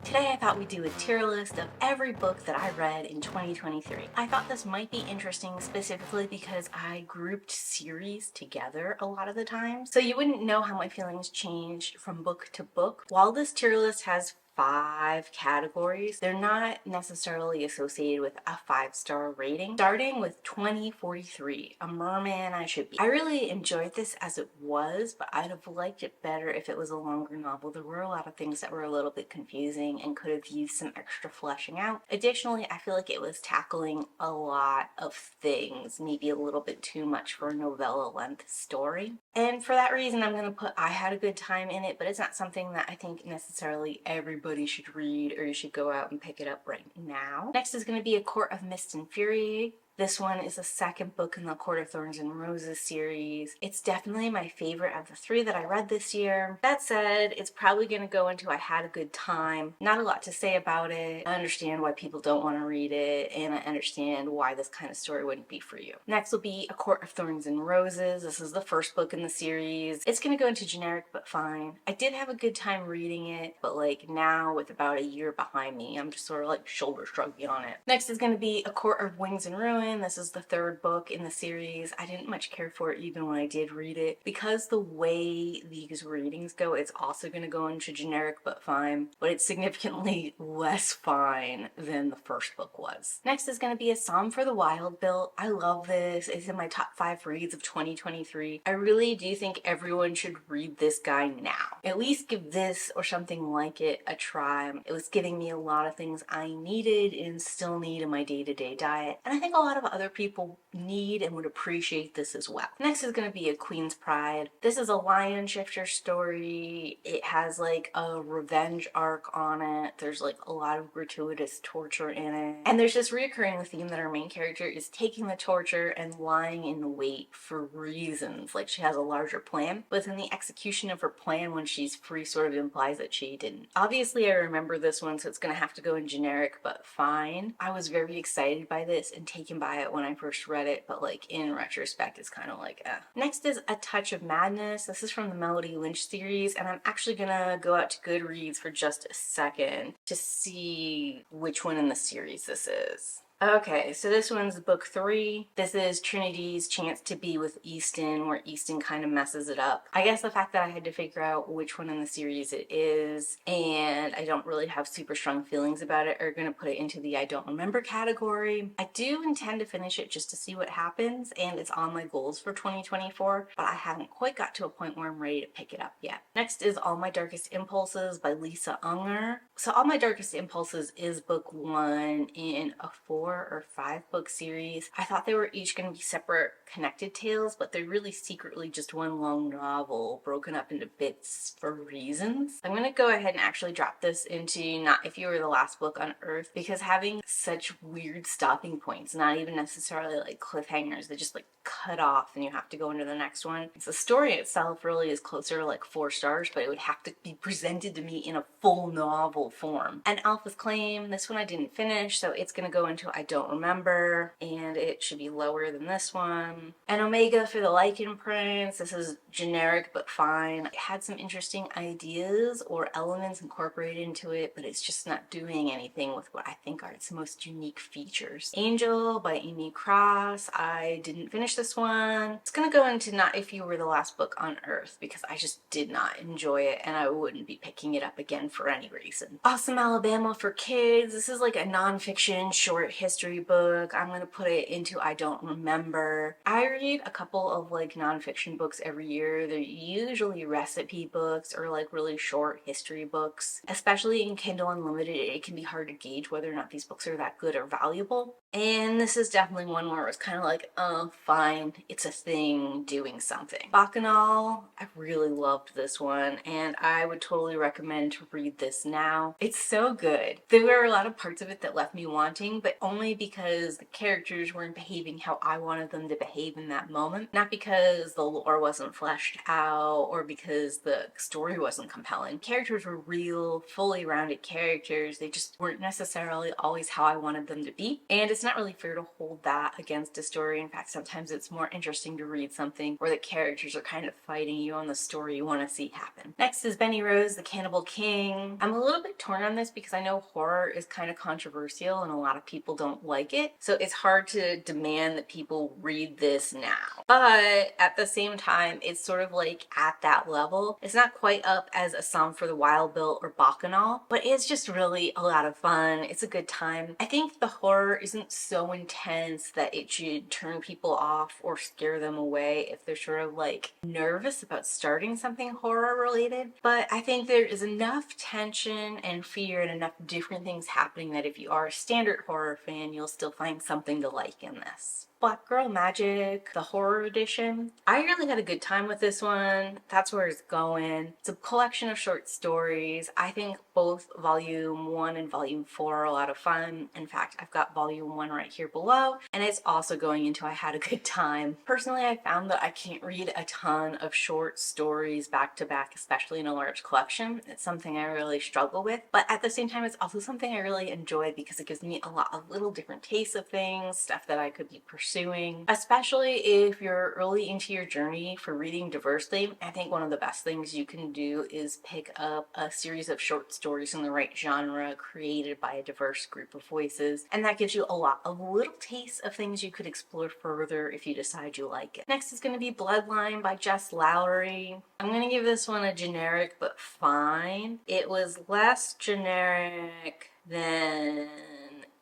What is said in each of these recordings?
Today I thought we'd do a tier list of every book that I read in 2023. I thought this might be interesting specifically because I grouped series together a lot of the time, so you wouldn't know how my feelings changed from book to book. While this tier list has 5 categories, they're not necessarily associated with a 5-star rating. Starting with 2043, A Merman I Should Be. I really enjoyed this as it was, but I'd have liked it better if it was a longer novel. There were a lot of things that were a little bit confusing and could have used some extra fleshing out. Additionally, I feel like it was tackling a lot of things, maybe a little bit too much for a novella length story. And for that reason, I'm gonna put I had a good time in it, but it's not something that I think necessarily everybody should read or you should go out and pick it up right now. Next is going to be A Court of Mist and Fury. This one is the second book in the Court of Thorns and Roses series. It's definitely my favorite of the 3 that I read this year. That said, it's probably going to go into I had a good time. Not a lot to say about it. I understand why people don't want to read it, and I understand why this kind of story wouldn't be for you. Next will be A Court of Thorns and Roses. This is the first book in the series. It's going to go into generic but fine. I did have a good time reading it, but like now with about a year behind me, I'm just sort of like shoulder shrugging on it. Next is going to be A Court of Wings and Ruin. This is the 3rd book in the series. I didn't much care for it even when I did read it. Because the way these readings go, it's also going to go into generic but fine, but it's significantly less fine than the first book was. Next is going to be A Psalm for the Wild Built. I love this. It's in my top 5 reads of 2023. I really do think everyone should read this guy now. At least give this or something like it a try. It was giving me a lot of things I needed and still need in my day-to-day diet, and I think a lot of other people need and would appreciate this as well. Next is going to be A Queen's Pride. This is a lion shifter story. It has like a revenge arc on it. There's like a lot of gratuitous torture in it, and there's this reoccurring theme that our main character is taking the torture and lying in wait for reasons, like she has a larger plan, but in the execution of her plan when she's free sort of implies that she didn't. Obviously I remember this one, so it's going to have to go in generic but fine. I was very excited by this and taken by it when I first read it, but like in retrospect it's kind of like eh. Next is A Touch of Madness. This is from the Melody Lynch series, and I'm actually gonna go out to Goodreads for just a second to see which one in the series this is. Okay, so this one's book 3. This is Trinity's chance to be with Easton, where Easton kind of messes it up. I guess the fact that I had to figure out which one in the series it is, and I don't really have super strong feelings about it, are going to put it into the I don't remember category. I do intend to finish it just to see what happens, and it's on my goals for 2024, but I haven't quite got to a point where I'm ready to pick it up yet. Next is All My Darkest Impulses by Lisa Unger. So All My Darkest Impulses is book 1 in a 4 or 5 book series. I thought they were each going to be separate connected tales, but they're really secretly just one long novel broken up into bits for reasons. I'm going to go ahead and actually drop this into Not If You Were the Last Book on Earth, because having such weird stopping points, not even necessarily like cliffhangers, they just like cut off and you have to go into the next one. The story itself really is closer to like 4 stars, but it would have to be presented to me in a full novel form. And Alpha's Claim, this one I didn't finish, so it's gonna go into I don't remember, and it should be lower than this one. And Omega for the Lichen Prince, this is generic but fine. It had some interesting ideas or elements incorporated into it, but it's just not doing anything with what I think are its most unique features. Angel by Amy Cross, I didn't finish this one. It's gonna go into Not If You Were the Last Book on Earth, because I just did not enjoy it and I wouldn't be picking it up again for any reason. Awesome Alabama for Kids. This is like a nonfiction short history book. I'm gonna put it into I don't remember. I read a couple of like nonfiction books every year. They're usually recipe books or like really short history books. Especially in Kindle Unlimited, it can be hard to gauge whether or not these books are that good or valuable. And this is definitely one where it was kind of like, oh, fine, it's a thing doing something. Bacchanal, I really loved this one, and I would totally recommend to read this now. It's so good. There were a lot of parts of it that left me wanting, but only only because the characters weren't behaving how I wanted them to behave in that moment. Not because the lore wasn't fleshed out or because the story wasn't compelling. Characters were real, fully rounded characters. They just weren't necessarily always how I wanted them to be. And it's not really fair to hold that against a story. In fact, sometimes it's more interesting to read something where the characters are kind of fighting you on the story you want to see happen. Next is Benny Rose, the Cannibal King. I'm a little bit torn on this because I know horror is kind of controversial and a lot of people don't like it. So it's hard to demand that people read this now. But at the same time, it's sort of like at that level. It's not quite up as A Psalm for the Wild Bill or Bacchanal, but it's just really a lot of fun. It's a good time. I think the horror isn't so intense that it should turn people off or scare them away if they're sort of like nervous about starting something horror related. But I think there is enough tension and fear and enough different things happening that if you are a standard horror fan, you'll still find something to like in this. Black Girl Magic, the horror edition. I really had a good time with this one. That's where it's going. It's a collection of short stories. I think both volume 1 and volume 4 are a lot of fun. In fact, I've got volume 1 right here below, and it's also going into I had a good time. Personally, I found that I can't read a ton of short stories back to back, especially in a large collection. It's something I really struggle with, but at the same time, it's also something I really enjoy because it gives me a lot of little different tastes of things, stuff that I could be pursuing, especially if you're early into your journey for reading diversely. I think one of the best things you can do is pick up a series of short stories in the right genre created by a diverse group of voices, and that gives you a lot of little tastes of things you could explore further if you decide you like it. Next is going to be Bloodline by Jess Lowry. I'm going to give this one a generic but fine. It was less generic than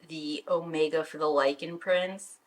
the Omega for the Lichen Prince,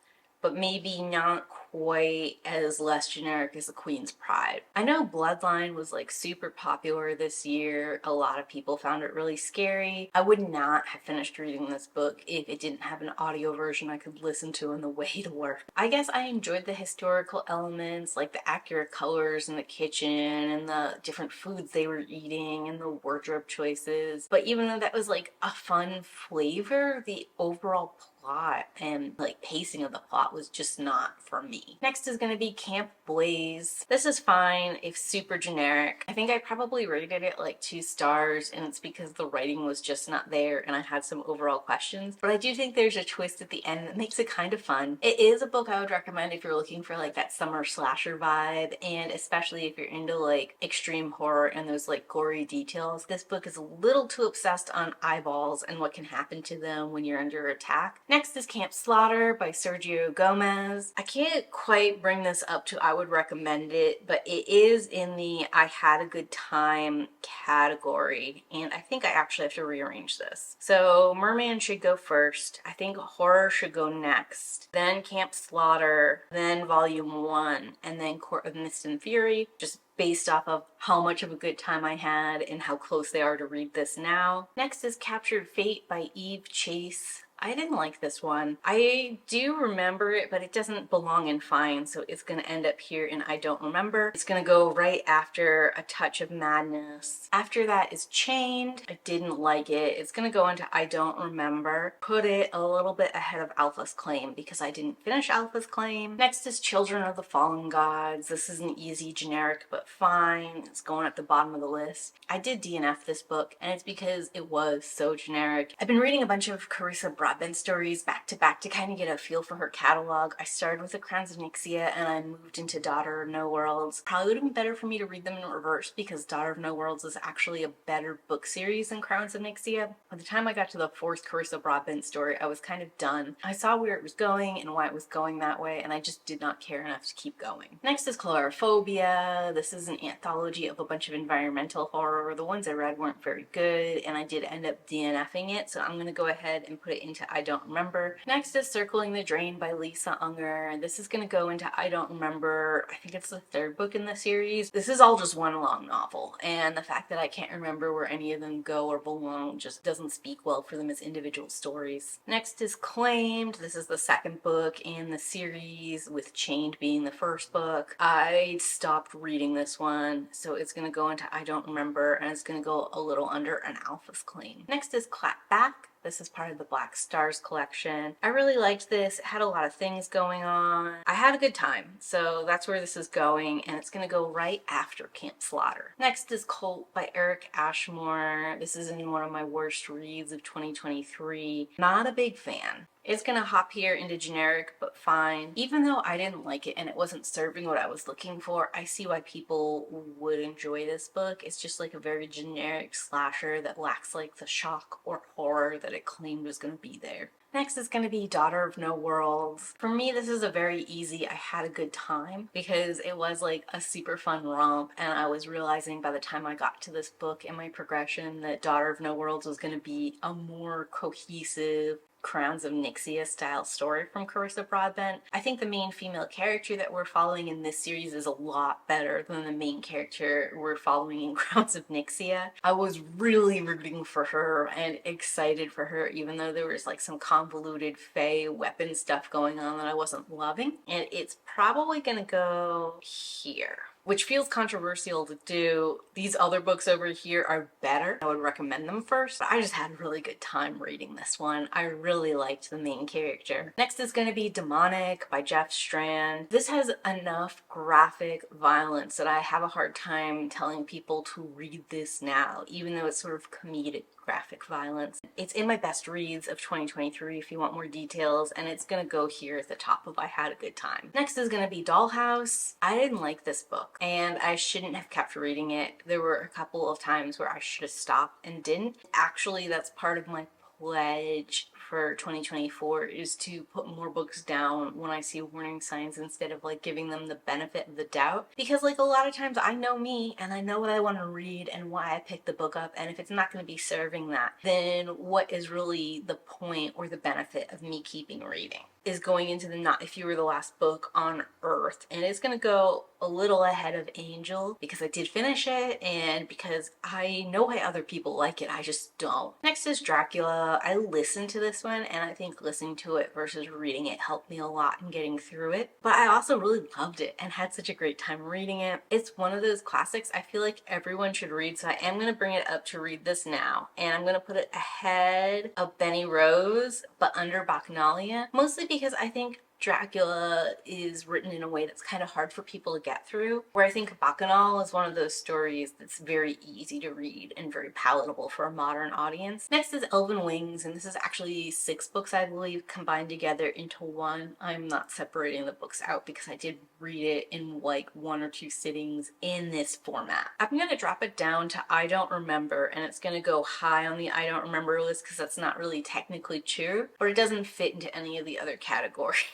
but maybe not quite as less generic as The Queen's Pride. I know Bloodline was like super popular this year. A lot of people found it really scary. I would not have finished reading this book if it didn't have an audio version I could listen to on the way to work. I guess I enjoyed the historical elements, like the accurate colors in the kitchen and the different foods they were eating and the wardrobe choices. But even though that was like a fun flavor, the overall plot and like pacing of the plot was just not for me. Next is going to be Camp Blaze. This is fine if super generic. I think I probably rated it like 2 stars, and it's because the writing was just not there and I had some overall questions. But I do think there's a twist at the end that makes it kind of fun. It is a book I would recommend if you're looking for like that summer slasher vibe, and especially if you're into like extreme horror and those like gory details. This book is a little too obsessed on eyeballs and what can happen to them when you're under attack. Next is Camp Slaughter by Sergio Gomez. I can't quite bring this up to I would recommend it, but it is in the I had a good time category, and I think I actually have to rearrange this. So Merman should go first. I think horror should go next. Then Camp Slaughter, then Volume 1, and then Court of Mist and Fury, just based off of how much of a good time I had and how close they are to read this now. Next is Captured Fate by Eve Chase. I didn't like this one. I do remember it, but it doesn't belong in Fine, so it's going to end up here in I Don't Remember. It's going to go right after A Touch of Madness. After that is Chained. I didn't like it. It's going to go into I Don't Remember. Put it a little bit ahead of Alpha's Claim because I didn't finish Alpha's Claim. Next is Children of the Fallen Gods. This is an easy, generic, but fine. It's going at the bottom of the list. I did DNF this book, and it's because it was so generic. I've been reading a bunch of Carissa Broadbent stories back to back to kind of get a feel for her catalog. I started with The Crowns of Nyxia and I moved into Daughter of No Worlds. Probably would have been better for me to read them in reverse because Daughter of No Worlds is actually a better book series than Crowns of Nyxia. By the time I got to the 4th Carissa Broadbent story, I was kind of done. I saw where it was going and why it was going that way, and I just did not care enough to keep going. Next is Chlorophobia. This is an anthology of a bunch of environmental horror. The ones I read weren't very good, and I did end up DNFing it, so I'm going to go ahead and put it into I Don't Remember. Next is Circling the Drain by Lisa Unger. This is going to go into I Don't Remember. I think it's the 3rd book in the series. This is all just one long novel, and the fact that I can't remember where any of them go or belong just doesn't speak well for them as individual stories. Next is Claimed. This is the 2nd book in the series, with Chained being the 1st book. I stopped reading this one, so it's going to go into I Don't Remember, and it's going to go a little under an Alpha's Claim. Next is Clap Back This is part of the Black Stars collection. I really liked this. It had a lot of things going on. I had a good time, so that's where this is going, and it's gonna go right after Camp Slaughter. Next is Cult by Eric Ashmore. This is in one of my worst reads of 2023. Not a big fan. It's gonna hop here into generic, but fine. Even though I didn't like it and it wasn't serving what I was looking for, I see why people would enjoy this book. It's just like a very generic slasher that lacks like the shock or horror that it claimed was gonna be there. Next is going to be Daughter of No Worlds. For me, this is a very easy, I had a good time because it was like a super fun romp, and I was realizing by the time I got to this book in my progression that Daughter of No Worlds was going to be a more cohesive Crowns of Nyxia style story from Carissa Broadbent. I think the main female character that we're following in this series is a lot better than the main character we're following in Crowns of Nyxia. I was really rooting for her and excited for her, even though there was like some convoluted fae weapon stuff going on that I wasn't loving. And it's probably gonna go here, which feels controversial to do. These other books over here are better. I would recommend them first, but I just had a really good time reading this one. I really liked the main character. Next is going to be Demonic by Jeff Strand. This has enough graphic violence that I have a hard time telling people to read this now, even though it's sort of comedic graphic violence. It's in my best reads of 2023 if you want more details, and it's gonna go here at the top of I had a good time. Next is gonna be Dollhouse. I didn't like this book, and I shouldn't have kept reading it. There were a couple of times where I should have stopped and didn't. Actually, that's part of my pledge for 2024 is to put more books down when I see warning signs instead of like giving them the benefit of the doubt, because like a lot of times I know me and I know what I want to read and why I picked the book up, and if it's not going to be serving that, then what is really the point or the benefit of me keeping reading? Is going into the Not If You Were the Last Book on Earth, and it's gonna go a little ahead of Angel because I did finish it and because I know why other people like it, I just don't. Next is Dracula. I listened to this one, and I think listening to it versus reading it helped me a lot in getting through it, but I also really loved it and had such a great time reading it. It's one of those classics I feel like everyone should read, so I am gonna bring it up to read this now, and I'm gonna put it ahead of Benny Rose but under Bacchanalia, mostly because I think Dracula is written in a way that's kind of hard for people to get through, where I think Bacchanal is one of those stories that's very easy to read and very palatable for a modern audience. Next is Elven Wings, and this is actually 6 books, I believe, combined together into one. I'm not separating the books out because I did read it in like 1 or 2 sittings in this format. I'm gonna drop it down to I Don't Remember, and it's gonna go high on the I Don't Remember list because that's not really technically true, but it doesn't fit into any of the other categories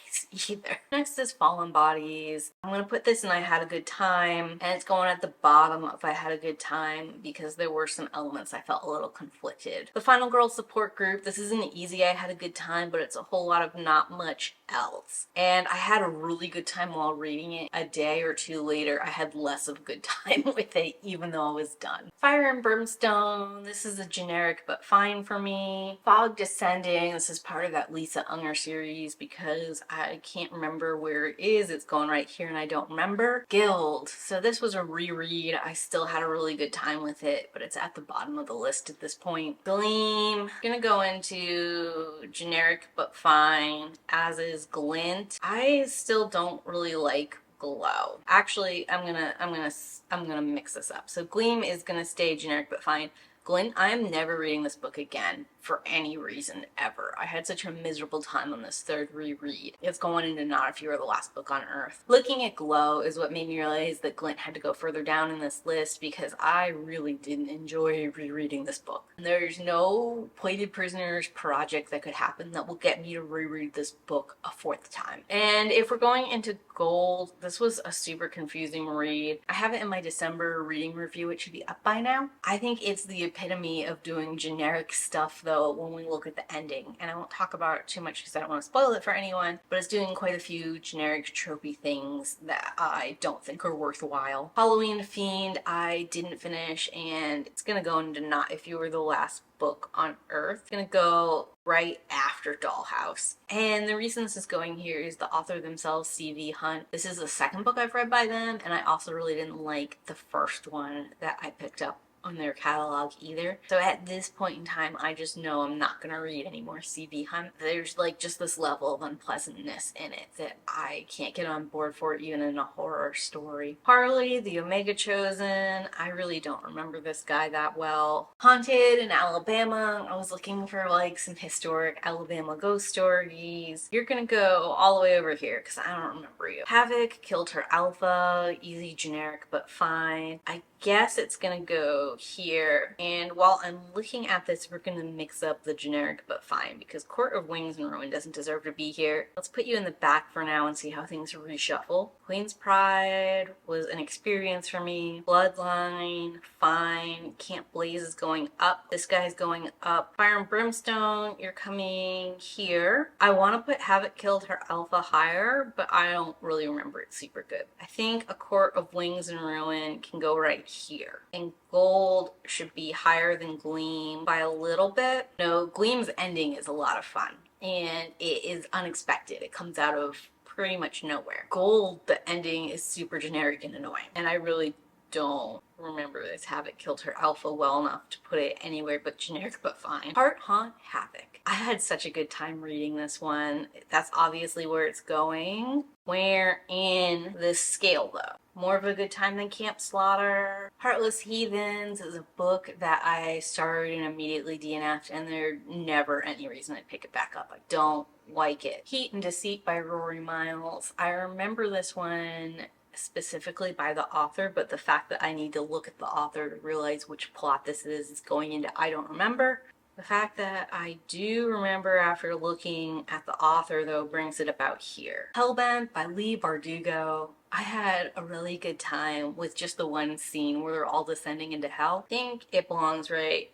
either. Next is Fallen Bodies. I'm gonna put this in I Had a Good Time, and it's going at the bottom of I Had a Good Time because there were some elements I felt a little conflicted. The Final Girl Support Group. This isn't easy I Had a Good Time, but it's a whole lot of not much else. And I had a really good time while reading it. A day or 2 later, I had less of a good time with it, even though I was done. Fire and Brimstone. This is a generic but fine for me. Fog Descending. This is part of that Lisa Unger series because I can't remember where it is. It's going right here and I don't remember. Guild. So this was a reread. I still had a really good time with it, but it's at the bottom of the list at this point. Gleam. Gonna go into generic but fine, as is Glint. I still don't really like Glow. Actually, I'm gonna mix this up. So Gleam is gonna stay generic but fine. Glint, I am never reading this book again for any reason ever. I had such a miserable time on this 3rd reread. It's going into Not If You Were the Last Book on Earth. Looking at Glow is what made me realize that Glint had to go further down in this list because I really didn't enjoy rereading this book. There's no Plated Prisoners project that could happen that will get me to reread this book a 4th time. And if we're going into Gold, this was a super confusing read. I have it in my December reading review. It should be up by now. I think it's the epitome of doing generic stuff though when we look at the ending, and I won't talk about it too much because I don't want to spoil it for anyone, but it's doing quite a few generic tropey things that I don't think are worthwhile. Halloween Fiend I didn't finish, and it's gonna go into Not If You Were the Last Book on Earth. It's gonna go right after Dollhouse, and the reason this is going here is the author themselves, C.V. Hunt. This is the 2nd book I've read by them, and I also really didn't like the first one that I picked up on their catalog either. So at this point in time, I just know I'm not gonna read any more CV Hunt. There's like just this level of unpleasantness in it that I can't get on board for, even in a horror story. Harley, the Omega Chosen, I really don't remember this guy that well. Haunted in Alabama, I was looking for like some historic Alabama ghost stories. You're gonna go all the way over here because I don't remember you. Havoc killed her alpha, easy generic but fine. I guess it's gonna go here, and while I'm looking at this, we're gonna mix up the generic but fine because Court of Wings and Ruin doesn't deserve to be here. Let's put you in the back for now and see how things reshuffle. Queen's Pride was an experience for me. Bloodline, fine. Camp Blaze is going up. This guy's going up. Fire and Brimstone, you're coming here. I want to put Havoc killed her alpha higher, but I don't really remember it super good. I think A Court of Wings and Ruin can go right here. And Gold should be higher than Gleam by a little bit. No, Gleam's ending is a lot of fun. And it is unexpected. It comes out of pretty much nowhere. Gold, the ending is super generic and annoying. And I really don't remember this Havoc killed her alpha well enough to put it anywhere but generic but fine. Heart Haunt Havoc. I had such a good time reading this one. That's obviously where it's going. Where in this scale though? More of a good time than Camp Slaughter. Heartless Heathens is a book that I started and immediately DNF'd, and there's never any reason to pick it back up. I don't like it. Heat and Deceit by Rory Miles. I remember this one specifically by the author, but the fact that I need to look at the author to realize which plot this is going into I don't remember. The fact that I do remember after looking at the author though brings it about here. Hellbent by Leigh Bardugo. I had a really good time with just the one scene where they're all descending into hell. I think it belongs right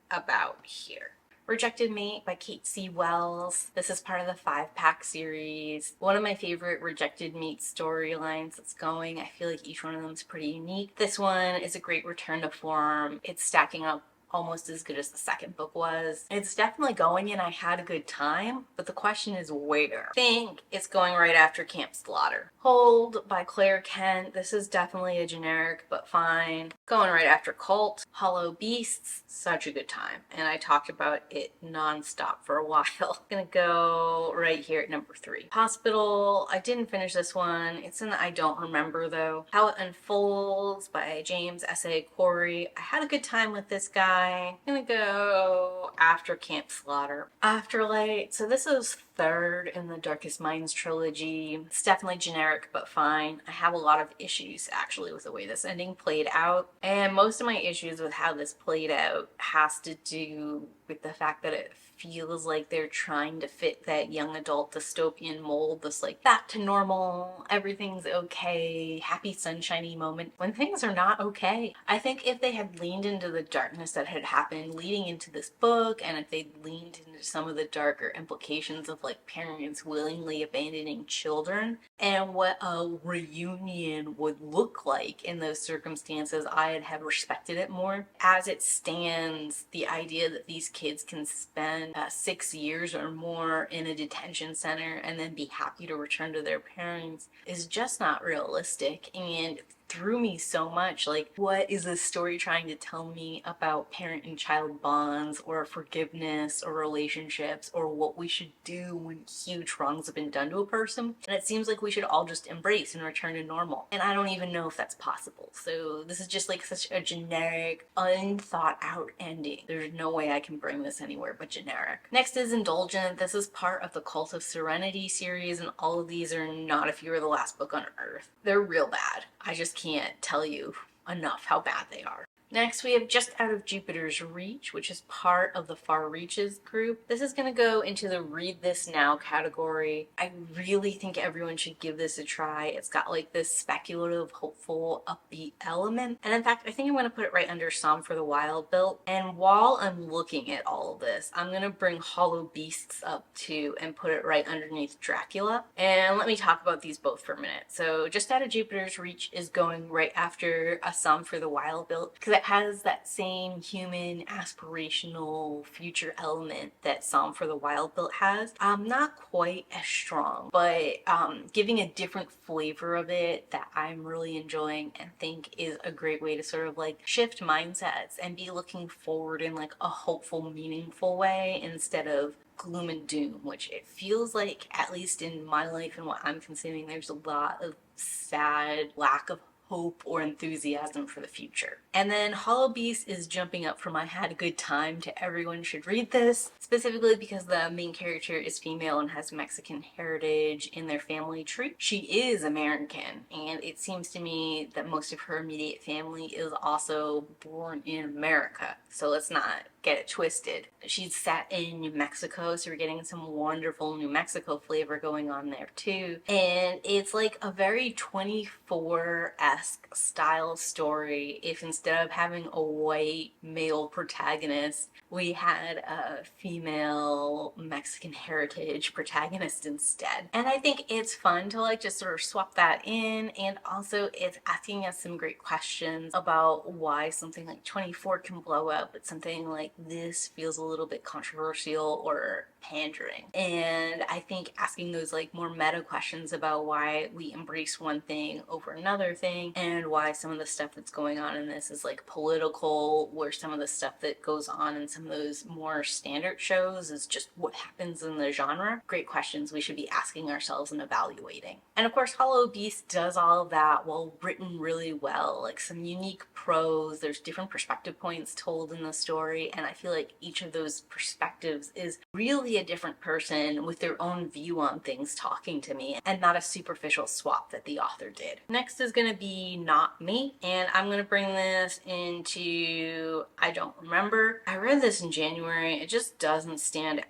about here. Rejected Mate by Kate C. Wells. This is part of the 5-pack series. One of my favorite Rejected Mate storylines that's going. I feel like each one of them is pretty unique. This one is a great return to form. It's stacking up almost as good as the second book was. It's definitely going and I had a good time, but the question is where? I think it's going right after Camp Slaughter. Hold by Claire Kent. This is definitely a generic, but fine. Going right after Cult. Hollow Beasts, such a good time. And I talked about it nonstop for a while. Gonna go right here at number 3. Hospital, I didn't finish this one. It's in the I don't remember though. How It Unfolds by James S.A. Corey. I had a good time with this guy. I'm gonna go after Camp Slaughter. Afterlight, so this is third in the Darkest Minds trilogy. It's definitely generic, but fine. I have a lot of issues actually with the way this ending played out. And most of my issues with how this played out has to do with the fact that it feels like they're trying to fit that young adult dystopian mold, this like back to normal, everything's okay, happy sunshiny moment, when things are not okay. I think if they had leaned into the darkness that had happened leading into this book, and if they'd leaned into some of the darker implications of like parents willingly abandoning children and what a reunion would look like in those circumstances, I'd have respected it more. As it stands, the idea that these kids can spend 6 years or more in a detention center and then be happy to return to their parents is just not realistic, and threw me so much. Like, what is this story trying to tell me about parent and child bonds or forgiveness or relationships or what we should do when huge wrongs have been done to a person? And it seems like we should all just embrace and return to normal. And I don't even know if that's possible. So this is just like such a generic, unthought out ending. There's no way I can bring this anywhere but generic. Next is Indulgent. This is part of the Cult of Serenity series, and all of these are not If You Were the Last Book on Earth. They're real bad. I just can't tell you enough how bad they are. Next, we have Just Out of Jupiter's Reach, which is part of the Far Reaches group. This is going to go into the Read This Now category. I really think everyone should give this a try. It's got like this speculative, hopeful, upbeat element. And in fact, I think I'm going to put it right under Psalm for the Wild Built. And while I'm looking at all of this, I'm going to bring Hollow Beasts up too and put it right underneath Dracula. And let me talk about these both for a minute. So Just Out of Jupiter's Reach is going right after A Psalm for the Wild Built, because that has that same human aspirational future element that Psalm for the Wild Built has. Not quite as strong, but giving a different flavor of it that I'm really enjoying and think is a great way to sort of like shift mindsets and be looking forward in like a hopeful, meaningful way instead of gloom and doom, which it feels like, at least in my life and what I'm consuming, there's a lot of sad lack of hope or enthusiasm for the future. And then Hollow Beast is jumping up from I had a good time to everyone should read this, specifically because the main character is female and has Mexican heritage in their family tree. She is American, and it seems to me that most of her immediate family is also born in America. So let's not get it twisted. She's set in New Mexico, so we're getting some wonderful New Mexico flavor going on there too. And it's like a very 24-esque style story if instead of having a white male protagonist, we had a female Mexican heritage protagonist instead. And I think it's fun to like just sort of swap that in, and also it's asking us some great questions about why something like 24 can blow up, but something like this feels a little bit controversial or pandering. And I think asking those like more meta questions about why we embrace one thing over another thing, and why some of the stuff that's going on in this is like political, where some of the stuff that goes on in some of those more standard shows is just what happens in the genre. Great questions we should be asking ourselves and evaluating. And of course, Hollow Beast does all of that while written really well, like some unique prose, there's different perspective points told in the story, and I feel like each of those perspectives is really a different person with their own view on things talking to me, and not a superficial swap that the author did. Next is gonna be Not Me, and I'm gonna bring this into I Don't Remember. I read this in January, it just doesn't stand out.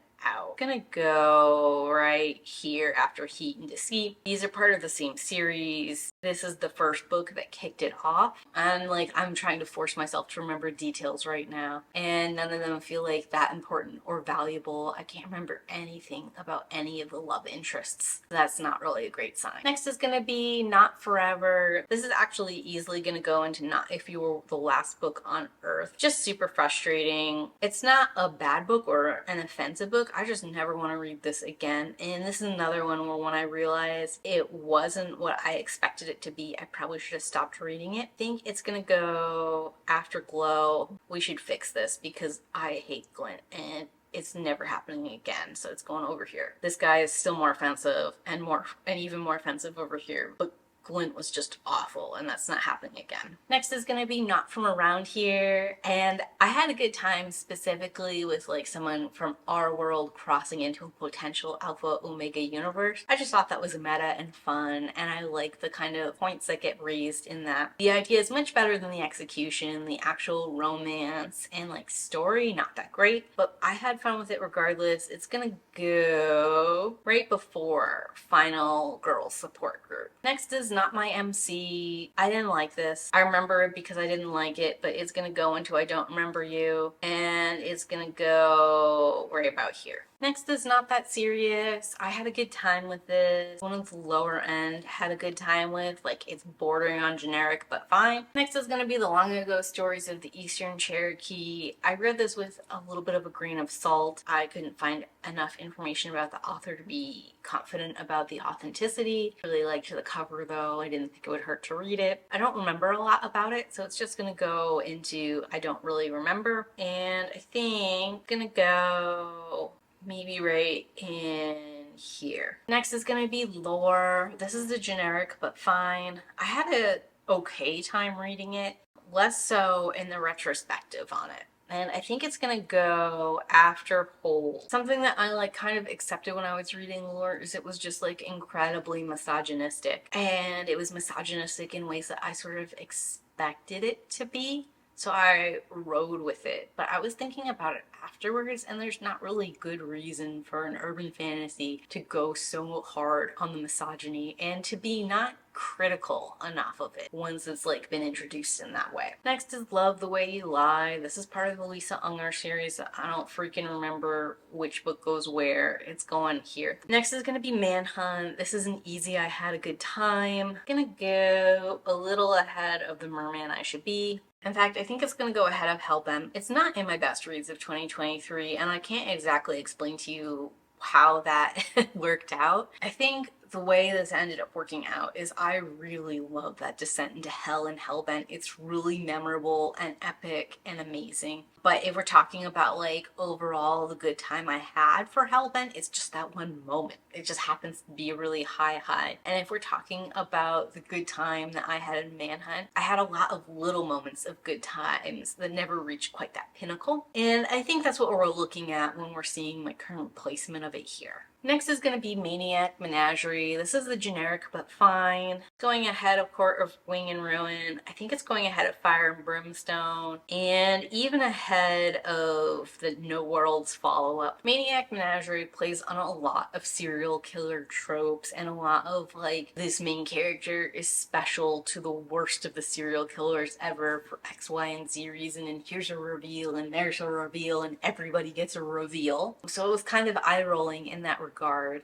I'm gonna go right here after Heat and Deceit. These are part of the same series. This is the first book that kicked it off. And like, I'm trying to force myself to remember details right now, and none of them feel like that important or valuable. I can't remember anything about any of the love interests. That's not really a great sign. Next is gonna be Not Forever. This is actually easily gonna go into Not If You Were the Last Book on Earth. Just super frustrating. It's not a bad book or an offensive book. I just never want to read this again. And this is another one where when I realized it wasn't what I expected it to be, I probably should have stopped reading it. I think it's gonna go after Glow. We should fix this because I hate Glint and it's never happening again, so it's going over here. This guy is still more offensive and even more offensive over here, but Glint was just awful, and that's not happening again. Next is gonna be Not From Around Here, and I had a good time specifically with like someone from our world crossing into a potential Alpha Omega universe. I just thought that was meta and fun, and I like the kind of points that get raised in that. The idea is much better than the execution, the actual romance and like story, not that great, but I had fun with it regardless. It's gonna go right before Final Girls Support Group. Next is Not My MC. I didn't like this. I remember it because I didn't like it, but it's gonna go into I Don't Remember You, and it's gonna go right about here. Next is Not That Serious. I had a good time with this. One of the lower end had a good time with, like, it's bordering on generic, but fine. Next is gonna be The Long Ago Stories of the Eastern Cherokee. I read this with a little bit of a grain of salt. I couldn't find enough information about the author to be confident about the authenticity. Really liked the cover though. I didn't think it would hurt to read it. I don't remember a lot about it, so it's just gonna go into I don't really remember. And I think gonna go maybe right in here. Next is gonna be Lore. This is the generic, but fine. I had a okay time reading it, less so in the retrospective on it. And I think it's gonna go after Hold. Something that I like kind of accepted when I was reading Lore is it was just like incredibly misogynistic. And it was misogynistic in ways that I sort of expected it to be. So I rode with it, but I was thinking about it afterwards, and there's not really good reason for an urban fantasy to go so hard on the misogyny and to be not critical enough of it once it's like been introduced in that way. Next is Love the Way You Lie. This is part of the Lisa Unger series. I don't freaking remember which book goes where. It's going here. Next is gonna be Manhunt. This isn't easy. I had a good time. Gonna go a little ahead of The Merman I Should Be. In fact, I think it's going to go ahead of Hellbent. It's not in my best reads of 2023, and I can't exactly explain to you how that worked out. I think the way this ended up working out is I really love that descent into hell in Hellbent. It's really memorable and epic and amazing. But if we're talking about like overall the good time I had for Hellbent, it's just that one moment. It just happens to be a really high. And if we're talking about the good time that I had in Manhunt, I had a lot of little moments of good times that never reached quite that pinnacle. And I think that's what we're looking at when we're seeing my current placement of it here. Next is going to be Maniac Menagerie. This is the generic but fine. Going ahead of Court of Wing and Ruin. I think it's going ahead of Fire and Brimstone. And even ahead of the No Worlds follow-up. Maniac Menagerie plays on a lot of serial killer tropes and a lot of like, this main character is special to the worst of the serial killers ever for X, Y, and Z reason, and here's a reveal and there's a reveal and everybody gets a reveal. So it was kind of eye-rolling in that regard.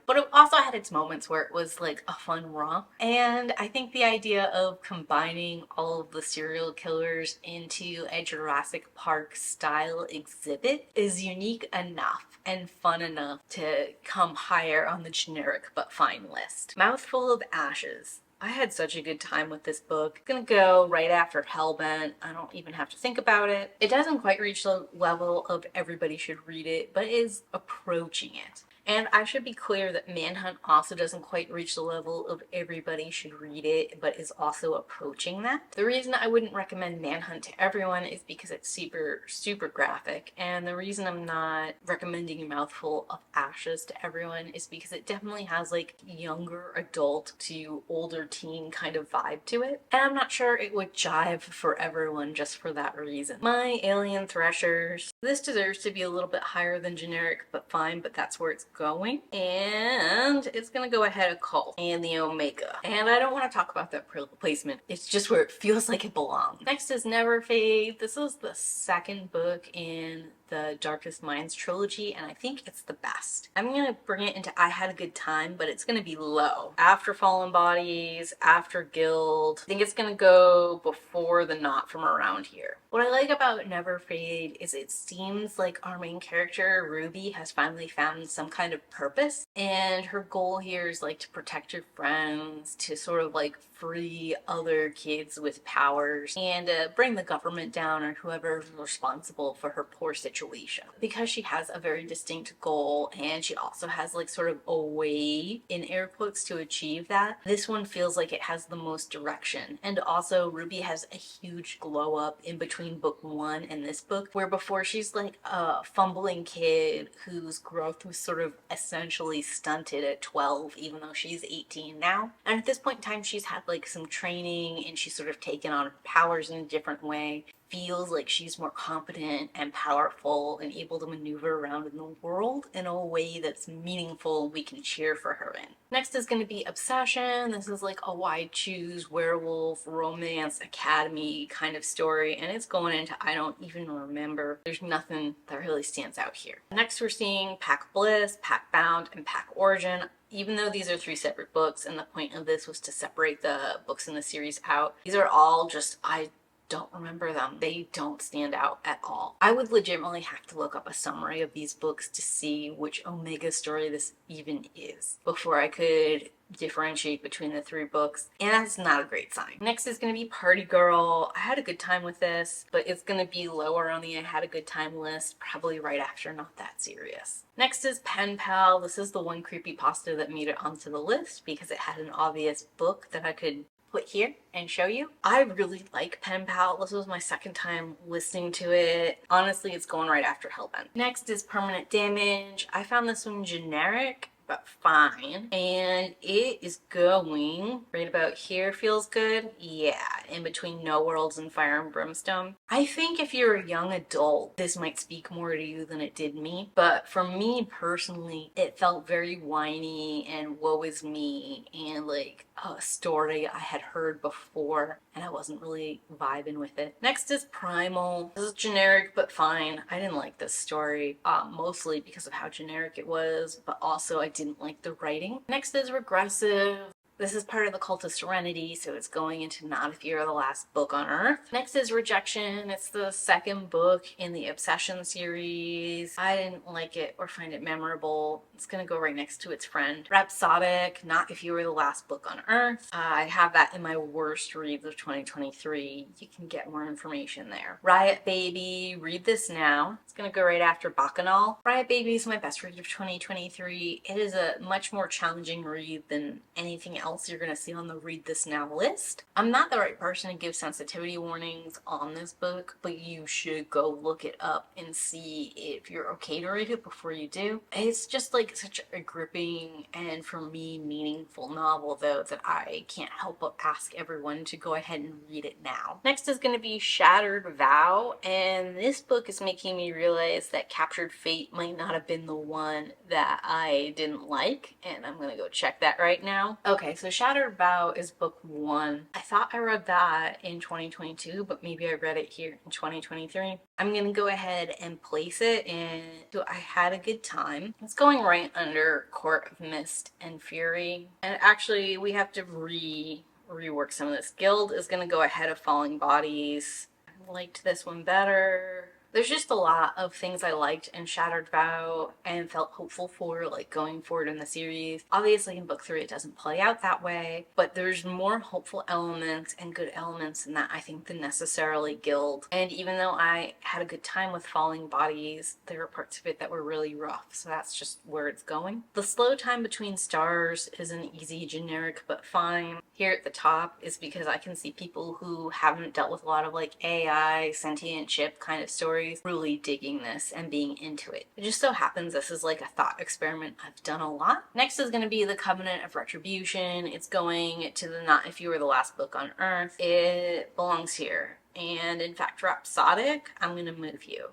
But it also had its moments where it was like a fun romp. And I think the idea of combining all of the serial killers into a Jurassic Park style exhibit is unique enough and fun enough to come higher on the generic but fine list. Mouthful of Ashes. I had such a good time with this book. Gonna go right after Hellbent. I don't even have to think about it. It doesn't quite reach the level of everybody should read it, but is approaching it. And I should be clear that Manhunt also doesn't quite reach the level of everybody should read it, but is also approaching that. The reason I wouldn't recommend Manhunt to everyone is because it's super graphic, and the reason I'm not recommending Mouthful of Ashes to everyone is because it definitely has like younger adult to older teen kind of vibe to it, and I'm not sure it would jive for everyone just for that reason. My Alien Threshers. This deserves to be a little bit higher than generic but fine, but that's where it's going. And it's gonna go ahead of Cult and the Omega. And I don't want to talk about that placement. It's just where it feels like it belongs. Next is Never Fade. This is the second book in the Darkest Minds trilogy, and I think it's the best. I'm gonna bring it into I Had a Good Time, but it's gonna be low. After Fallen Bodies, after Guild. I think it's gonna go before the Not From Around Here. What I like about Never Fade is it seems like our main character, Ruby, has finally found some kind of purpose, and her goal here is like to protect her friends, to sort of like free other kids with powers, and bring the government down or whoever is responsible for her poor situation. Because she has a very distinct goal, and she also has like sort of a way, in air quotes, to achieve that, this one feels like it has the most direction. And also Ruby has a huge glow up in between book 1 and this book, where before she's like a fumbling kid whose growth was sort of essentially stunted at 12, even though she's 18 now. And at this point in time, she's had like some training and she's sort of taken on powers in a different way. Feels like she's more competent and powerful and able to maneuver around in the world in a way that's meaningful and we can cheer for her in. Next is going to be Obsession. This is like a wide choose werewolf romance academy kind of story, and it's going into I don't even remember. There's nothing that really stands out here. Next we're seeing Pack Bliss, Pack Bound, and Pack Origin. Even though these are 3 separate books and the point of this was to separate the books in the series out, these are all just, I don't remember them. They don't stand out at all. I would legitimately have to look up a summary of these books to see which Omega story this even is before I could differentiate between the 3 books, and that's not a great sign. Next is going to be Party Girl. I had a good time with this, but it's going to be lower on the I had a good time list, probably right after Not That Serious. Next is Pen Pal. This is the one creepypasta that made it onto the list because it had an obvious book that I could put here and show you. I really like Pen Pal. This was my second time listening to it. Honestly, it's going right after Hellbent. Next is Permanent Damage. I found this one generic but fine, and it is going right about here. Feels good. Yeah, in between No Worlds and Fire and Brimstone. I think if you're a young adult, this might speak more to you than it did me, but for me personally, it felt very whiny and woe is me and like a story I had heard before, and I wasn't really vibing with it. Next is Primal. This is generic but fine. I didn't like this story, mostly because of how generic it was, but also I didn't like the writing. Next is Regressive. This is part of the Cult of Serenity, so it's going into Not If You're the Last Book on Earth. Next is Rejection. It's the second book in the Obsession series. I didn't like it or find it memorable. It's gonna go right next to its friend. Rhapsodic, Not If You Were the Last Book on Earth. I have that in my worst reads of 2023. You can get more information there. Riot Baby, Read This Now. It's gonna go right after Bacchanal. Riot Baby is my best read of 2023. It is a much more challenging read than anything else you're gonna see on the Read This Now list. I'm not the right person to give sensitivity warnings on this book, but you should go look it up and see if you're okay to read it before you do. It's just like such a gripping and, for me, meaningful novel, though, that I can't help but ask everyone to go ahead and read it now. Next is gonna be Shattered Vow, and this book is making me realize that Captured Fate might not have been the one that I didn't like, and I'm gonna go check that right now. Okay, so Shattered Vow is book 1. I thought I read that in 2022, but maybe I read it here in 2023. I'm gonna go ahead and place it in So I Had a Good Time. It's going right under Court of Mist and Fury. And actually, we have to rework some of this. Guild is gonna go ahead of Falling Bodies. I liked this one better. There's just a lot of things I liked in Shattered Vow and felt hopeful for, like, going forward in the series. Obviously in book 3 it doesn't play out that way, but there's more hopeful elements and good elements in that, I think, than necessarily Guild. And even though I had a good time with Falling Bodies, there were parts of it that were really rough, so that's just where it's going. The Slow Time Between Stars is an easy, generic, but fine. Here at the top is because I can see people who haven't dealt with a lot of, like, AI, sentient ship kind of stories really digging this and being into it. It just so happens this is like a thought experiment I've done a lot. Next is going to be The Covenant of Retribution. It's going to the Not If You Were the Last Book on Earth. It belongs here. And in fact, Rhapsodic, I'm going to move you.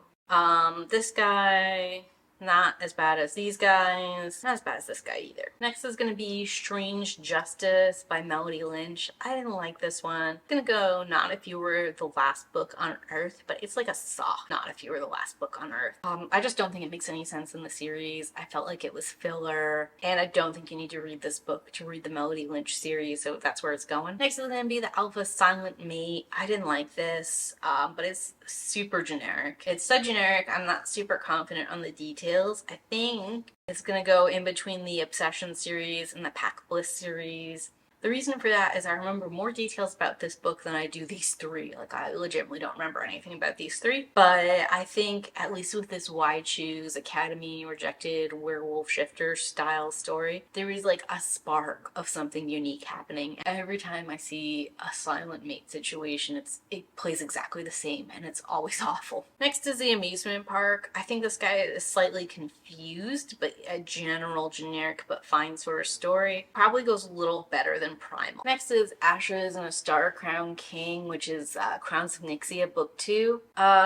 This guy, not as bad as these guys, not as bad as this guy either. Next is going to be Strange Justice by Melody Lynch. I didn't like this one. I'm going to go Not If You Were the Last Book on Earth, but it's like a soft Not If You Were the Last Book on Earth. I just don't think it makes any sense in the series. I felt like it was filler, and I don't think you need to read this book to read the Melody Lynch series, so that's where it's going. Next is going to be The Alpha Silent Mate. I didn't like this, but it's super generic. It's so generic, I'm not super confident on the details. I think it's gonna go in between the Obsession series and the Pack Bliss series. The reason for that is I remember more details about this book than I do these 3. Like, I legitimately don't remember anything about these 3. But I think, at least with this Wide Shoes, Academy, Rejected, Werewolf Shifter style story, there is like a spark of something unique happening. Every time I see a Silent Mate situation, it plays exactly the same, and it's always awful. Next is The Amusement Park. I think this guy is slightly confused, but a general, generic, but fine sort of story. Probably goes a little better than Primal. Next is Ashes and a Star Crown King, which is Crowns of Nyxia book 2.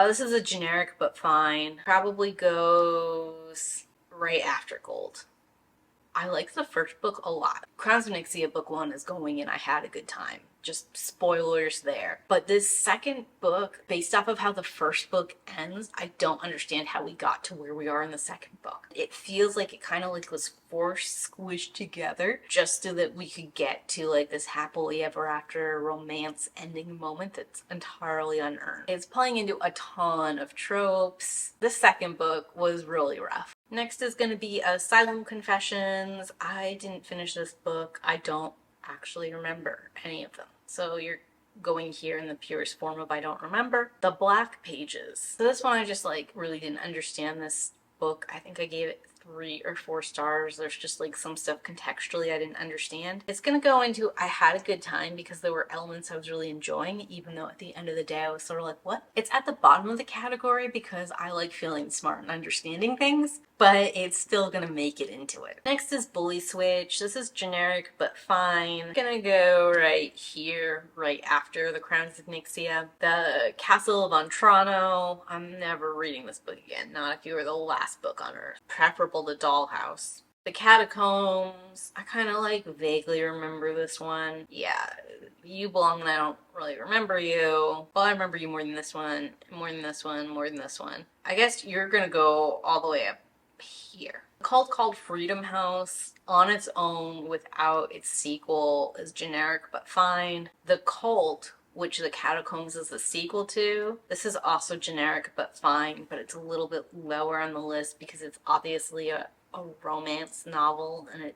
This is a generic but fine. Probably goes right after Gold. I like the first book a lot. Crowns of Nyxia book 1 is going and I had a good time. Just spoilers there. But this second book, based off of how the first book ends, I don't understand how we got to where we are in the second book. It feels like it kind of like was forced, squished together just so that we could get to like this happily ever after romance ending moment that's entirely unearned. It's playing into a ton of tropes. The second book was really rough. Next is going to be Asylum Confessions. I didn't finish this book. I don't actually remember any of them. So you're going here in the purest form of I don't remember. The Black Pages. So this one I just like really didn't understand this book. I think I gave it 3 or 4 stars. There's just like some stuff contextually I didn't understand. It's gonna go into I had a good time because there were elements I was really enjoying, even though at the end of the day I was sort of like, what? It's at the bottom of the category because I like feeling smart and understanding things, but it's still gonna make it into it. Next is Bully Switch. This is generic but fine. I'm gonna go right here, right after the Crowns of Nyxia. The Castle of Ontrano. I'm never reading this book again. Not If You Were the Last Book on Earth. Preferable to Dollhouse. The Catacombs. I kind of like vaguely remember this one. Yeah, You Belong and I Don't Really Remember You. Well, I remember you more than this one, more than this one, more than this one. I guess you're gonna go all the way up here. The cult called Freedom House on its own without its sequel is generic but fine. The Cult, which the Catacombs is the sequel to, this is also generic but fine, but it's a little bit lower on the list because it's obviously a romance novel, and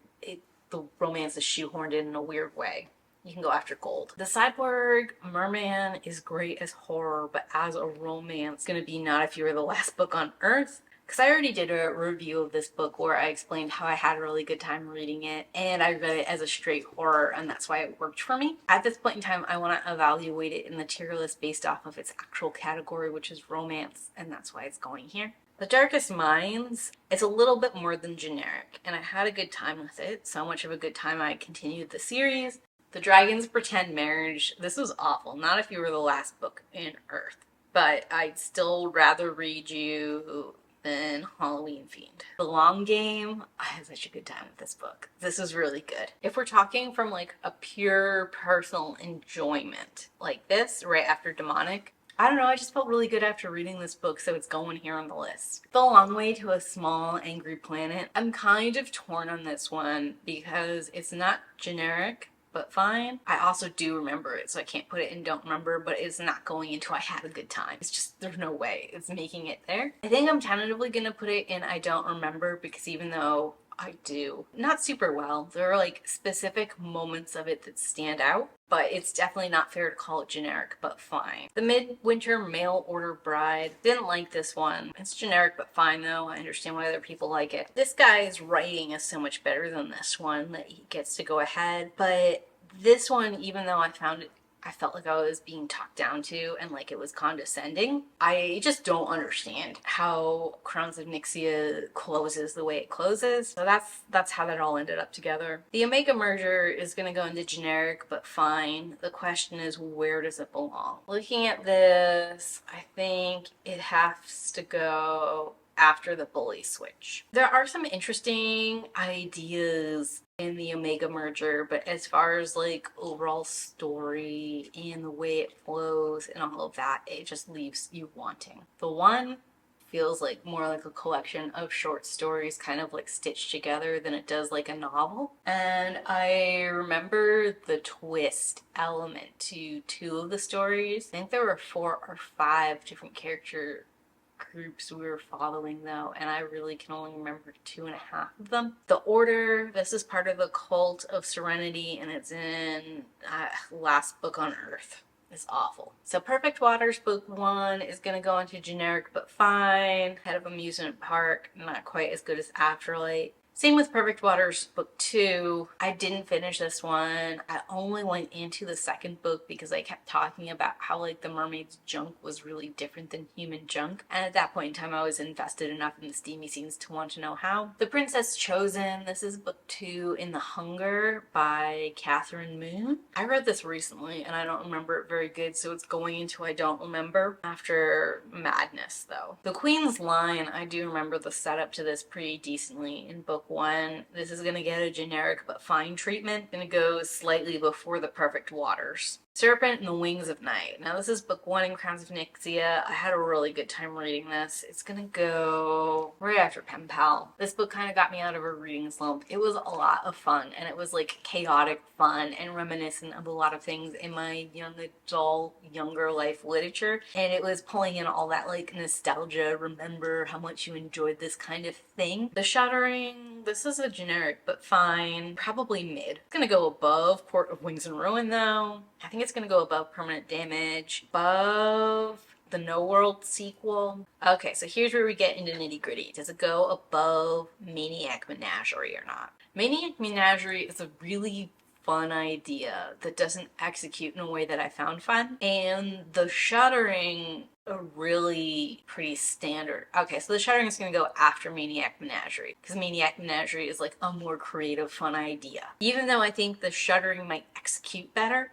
the romance is shoehorned in a weird way. You can go after gold. The Cyborg Merman is great as horror, but as a romance, it's gonna be Not If You Were the Last Book on Earth. Because I already did a review of this book where I explained how I had a really good time reading it, and I read it as a straight horror, and that's why it worked for me. At this point in time, I want to evaluate it in the tier list based off of its actual category, which is romance, and that's why it's going here. The Darkest Minds, it's a little bit more than generic, and I had a good time with it. So much of a good time I continued the series. The Dragon's Pretend Marriage, this was awful. Not If You Were the Last Book in Earth, but I'd still rather read you than Halloween Fiend. The Long Game, I had such a good time with this book. This is really good. If we're talking from like a pure personal enjoyment, like this, right after Demonic, I don't know, I just felt really good after reading this book, so it's going here on the list. The Long Way to a Small Angry Planet, I'm kind of torn on this one because it's not generic, but fine. I also do remember it, so I can't put it in don't remember, but it's not going into I had a good time. It's just, there's no way it's making it there. I think I'm tentatively gonna put it in I don't remember, because even though I do not super well, there are like specific moments of it that stand out, but it's definitely not fair to call it generic, but fine. The Midwinter Mail Order Bride, didn't like this one. It's generic but fine though. I understand why other people like it. This guy's writing is so much better than this one that he gets to go ahead, but this one, even though I felt like I was being talked down to and like it was condescending, I just don't understand how Crowns of Nyxia closes the way it closes. So that's how that all ended up together. The Omega Merger is going to go into generic but fine. The question is, where does it belong? Looking at this, I think it has to go after the bully switch. There are some interesting ideas in the Omega Merger, but as far as like overall story and the way it flows and all of that, it just leaves you wanting. The one feels like more like a collection of short stories kind of like stitched together than it does like a novel. And I remember the twist element to two of the stories. I think there were 4 or 5 different character groups we were following though, and I really can only remember 2.5 of them. The Order, this is part of the Cult of Serenity, and it's in Last Book on Earth. It's awful. So Perfect Waters book 1 is gonna go into generic but fine. Head of Amusement Park, not quite as good as Afterlight. Same with Perfect Waters book 2. I didn't finish this one. I only went into the second book because I kept talking about how like the mermaid's junk was really different than human junk. And at that point in time I was invested enough in the steamy scenes to want to know how. The Princess Chosen, this is book 2 in The Hunger by Catherine Moon. I read this recently and I don't remember it very good, so it's going into I don't remember after Madness though. The Queen's Line, I do remember the setup to this pretty decently in book 1. This is going to get a generic but fine treatment. Going to go slightly before the Perfect Waters. Serpent and the Wings of Night. Now this is book 1 in Crowns of Nyxia. I had a really good time reading this. It's gonna go right after Pen Pal. This book kind of got me out of a reading slump. It was a lot of fun, and it was like chaotic fun and reminiscent of a lot of things in my young adult, younger life literature. And it was pulling in all that like nostalgia, remember how much you enjoyed this kind of thing. The Shuddering, this is a generic but fine, probably mid. It's gonna go above Court of Wings and Ruin though. I think it's gonna go above Permanent Damage, above the No World sequel. Okay, so here's where we get into nitty gritty. Does it go above Maniac Menagerie or not? Maniac Menagerie is a really fun idea that doesn't execute in a way that I found fun. And The Shuddering, a really pretty standard. Okay, so The Shuddering is going to go after Maniac Menagerie, because Maniac Menagerie is like a more creative, fun idea. Even though I think The Shuddering might execute better,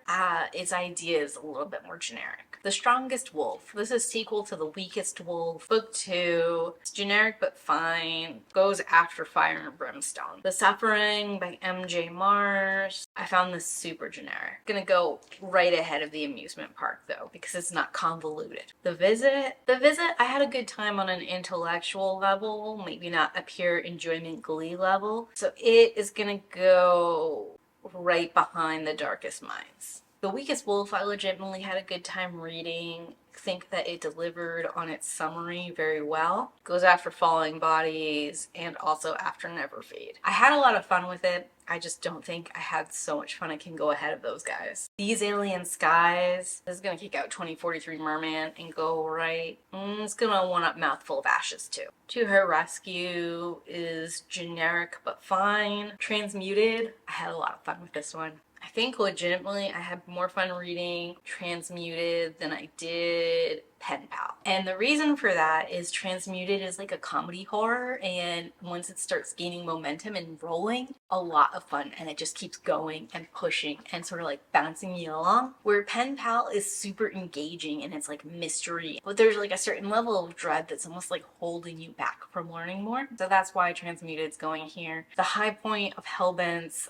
its idea is a little bit more generic. The Strongest Wolf. This is sequel to The Weakest Wolf. Book 2. It's generic but fine. Goes after Fire and Brimstone. The Suffering by M.J. Mars. I found this super generic. Gonna go right ahead of The Amusement Park though, because it's not convoluted. The Visit. The Visit, I had a good time on an intellectual level, maybe not a pure enjoyment glee level. So it is gonna go right behind The Darkest Minds. The Weakest Wolf, I legitimately had a good time reading. Think that it delivered on its summary very well. Goes after Falling Bodies and also after Neverfade. I had a lot of fun with it. I just don't think I had so much fun I can go ahead of those guys. These Alien Skies, this is gonna kick out 2043 Merman and go right. It's gonna one up Mouthful of Ashes too. To Her Rescue is generic but fine. Transmuted, I had a lot of fun with this one. I think legitimately I had more fun reading Transmuted than I did Pen Pal. And the reason for that is Transmuted is like a comedy horror, and once it starts gaining momentum and rolling, a lot of fun, and it just keeps going and pushing and sort of like bouncing you along. Where Pen Pal is super engaging and it's like mystery, but there's like a certain level of dread that's almost like holding you back from learning more. So that's why Transmuted's going here. The high point of Hellbent's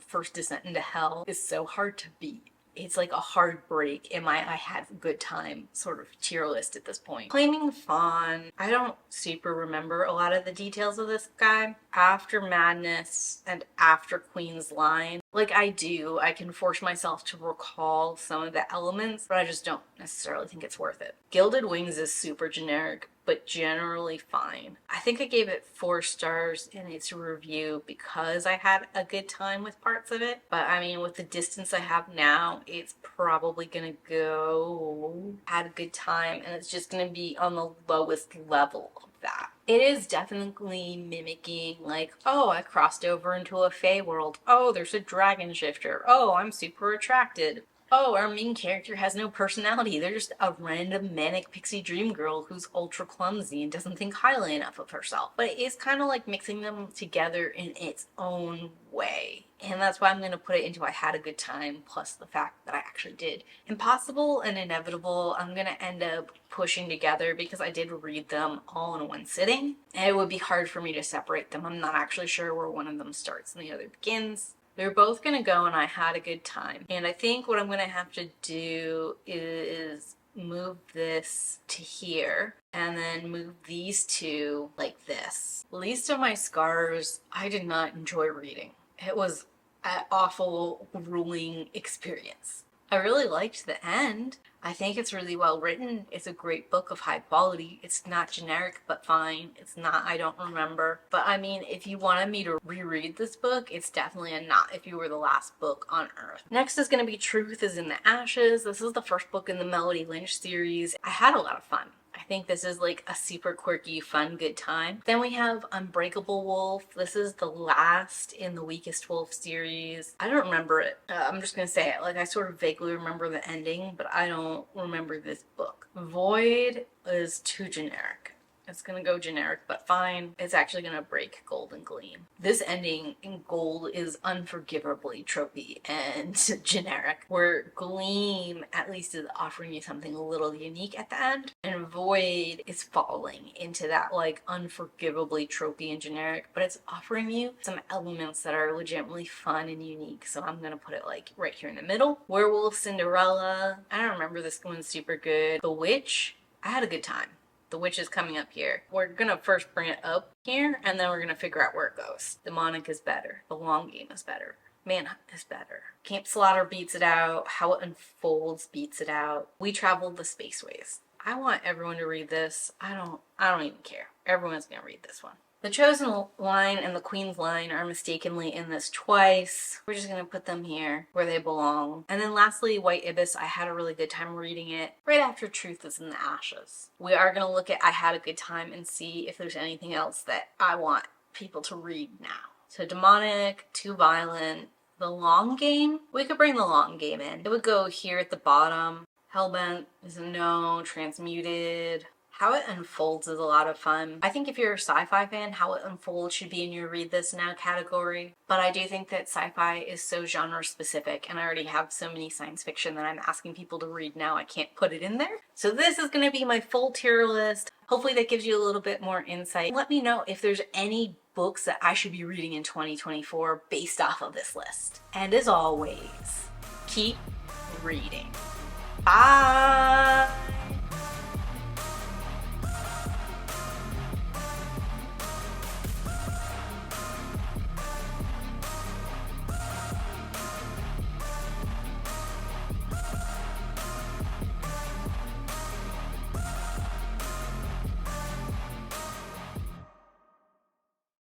first descent into hell is so hard to beat. It's like a hard break in my I had a good time sort of tier list at this point. Claiming Fawn, I don't super remember a lot of the details of this guy. After Madness and after Queen's Line, like I can force myself to recall some of the elements, but I just don't necessarily think it's worth it. Gilded Wings is super generic, but generally fine. I think I gave it 4 stars in its review because I had a good time with parts of it. But I mean, with the distance I have now, it's probably gonna go had a good time, and it's just gonna be on the lowest level of that. It is definitely mimicking, like, oh, I crossed over into a Fey world. Oh, there's a dragon shifter. Oh, I'm super attracted. Oh, our main character has no personality. They're just a random manic pixie dream girl who's ultra clumsy and doesn't think highly enough of herself. But it is kind of like mixing them together in its own way. And that's why I'm going to put it into I had a good time, plus the fact that I actually did. Impossible and Inevitable, I'm going to end up pushing together because I did read them all in one sitting. And it would be hard for me to separate them. I'm not actually sure where one of them starts and the other begins. They're both gonna go and I had a good time. And I think what I'm gonna have to do is move this to here and then move these two like this. Least of My Scars, I did not enjoy reading. It was an awful, grueling experience. I really liked the end. I think it's really well written. It's a great book of high quality. It's not generic, but fine. It's not I don't remember. But I mean, if you wanted me to reread this book, it's definitely a not if you were the last book on Earth. Next is going to be Truth is in the Ashes. This is the first book in the Melody Lynch series. I had a lot of fun. I think this is like a super quirky, fun, good time. Then we have Unbreakable Wolf. This is the last in the Weakest Wolf series. I don't remember it. I'm just gonna say it. Like, I sort of vaguely remember the ending, but I don't remember this book. Void is too generic. It's gonna go generic, but fine. It's actually gonna break Gold and Gleam. This ending in Gold is unforgivably tropey and generic, where Gleam at least is offering you something a little unique at the end, and Void is falling into that like unforgivably tropey and generic, but it's offering you some elements that are legitimately fun and unique, so I'm gonna put it like right here in the middle. Werewolf Cinderella, I don't remember this one super good. The Witch, I had a good time. The Witch is coming up here. We're gonna first bring it up here, and then we're gonna figure out where it goes. Demonic is better. The Long Game is better. Manhunt is better. Camp Slaughter beats it out. How It Unfolds beats it out. We Traveled the Spaceways. I want everyone to read this. I don't even care. Everyone's gonna read this one. The Chosen Line and the Queen's Line are mistakenly in this twice. We're just gonna put them here where they belong. And then lastly, White Ibis. I had a really good time reading it right after Truth is in the Ashes. We are gonna look at I had a good time and see if there's anything else that I want people to read now. So Demonic, Too Violent, The Long Game. We could bring The Long Game in. It would go here at the bottom. Hellbent is a no. Transmuted. How It Unfolds is a lot of fun. I think if you're a sci-fi fan, How It Unfolds should be in your Read This Now category. But I do think that sci-fi is so genre specific, and I already have so many science fiction that I'm asking people to read now, I can't put it in there. So this is going to be my full tier list. Hopefully that gives you a little bit more insight. Let me know if there's any books that I should be reading in 2024 based off of this list. And as always, keep reading. Bye!